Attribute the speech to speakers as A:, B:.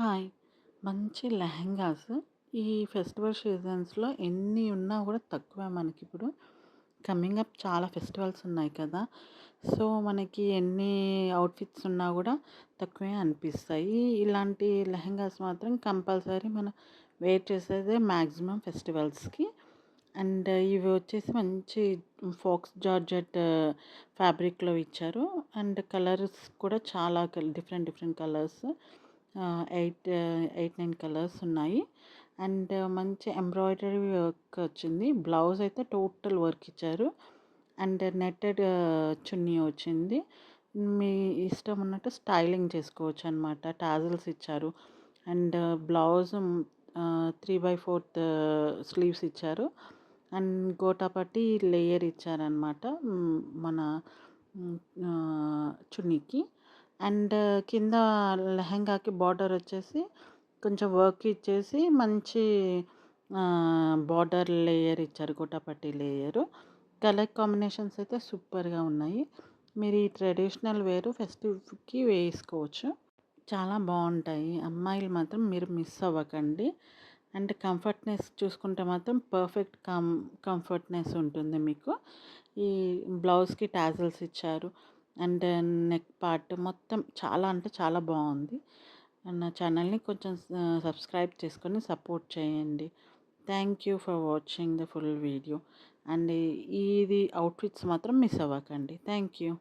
A: Hi! మంచి లెహెంగాస్ ఈ festival సీజన్స్‌లో ఎన్ని ఉన్నా గూడా తక్కువే మనకిప్పుడు. కమింగ్ అప్ చాలా ఫెస్టివల్స్ ఉన్నాయి కదా! సో, మనకి ఎన్ని అవుట్‌ఫిట్స్ ఉన్నా గూడా తక్కువే అనిపిస్తాయి. ఇలాంటి లెహెంగాస్ మాత్రం కంపల్సరీ మనం వేర్ చేసేదే మాక్సిమం ఫెస్టివల్స్‌కి. అండ్ ఇవి వచ్చేసి మంచి ఫాక్స్ జార్జెట్ ఫ్యాబ్రిక్‌లో ఇచ్చారు. అండ్ కలర్స్ కూడా చాలా డిఫరెంట్ డిఫరెంట్ కలర్స్. 9 కలర్స్ ఉన్నాయి. అండ్ మంచి ఎంబ్రాయిడరీ వర్క్ వచ్చింది. బ్లౌజ్ అయితే టోటల్ వర్క్ ఇచ్చారు. అండ్ నెట్టెడ్ చున్నీ వచ్చింది. మీ ఇష్టం ఉన్నట్టు స్టైలింగ్ చేసుకోవచ్చనమాట. టాజిల్స్ ఇచ్చారు. అండ్ బ్లౌజ్ 3/4 స్లీవ్స్ ఇచ్చారు. అండ్ గోటాపట్టి లేయర్ ఇచ్చారనమాట. మన హ్మ్, చున్నీకి. అండ్ కింద లెహెంగాకి బార్డర్ వచ్చేసి కొంచెం వర్క్ ఇచ్చేసి మంచి బార్డర్ లేయర్ ఇచ్చారు. గోటాపట్టి లేయరు. కలర్ కాంబినేషన్స్ అయితే సూపర్‌గా ఉన్నాయి. మీరు ఈ ట్రెడిషనల్ వేర్ ఫెస్టివ్‌కి వేసుకోవచ్చు. చాలా బావుంటాయి. అమ్మాయిలు మాత్రం మీరు మిస్ అవ్వకండి. అండ్ కంఫర్ట్‌నెస్ చూసుకుంటే మాత్రం పర్ఫెక్ట్ కంఫర్ట్‌నెస్ ఉంటుంది మీకు. ఈ బ్లౌజ్‌కి టాజిల్స్ ఇచ్చారు. అండ్ నెక్ పార్ట్ మొత్తం చాలా అంటే చాలా బావుంది. నా ఛానల్‌ని కొంచెం సబ్స్క్రైబ్ చేసుకొని సపోర్ట్ చేయండి. Thank you for watching the full video. And ఇది అవుట్‌ఫిట్స్ మాత్రం మిస్ అవ్వకండి. Thank you.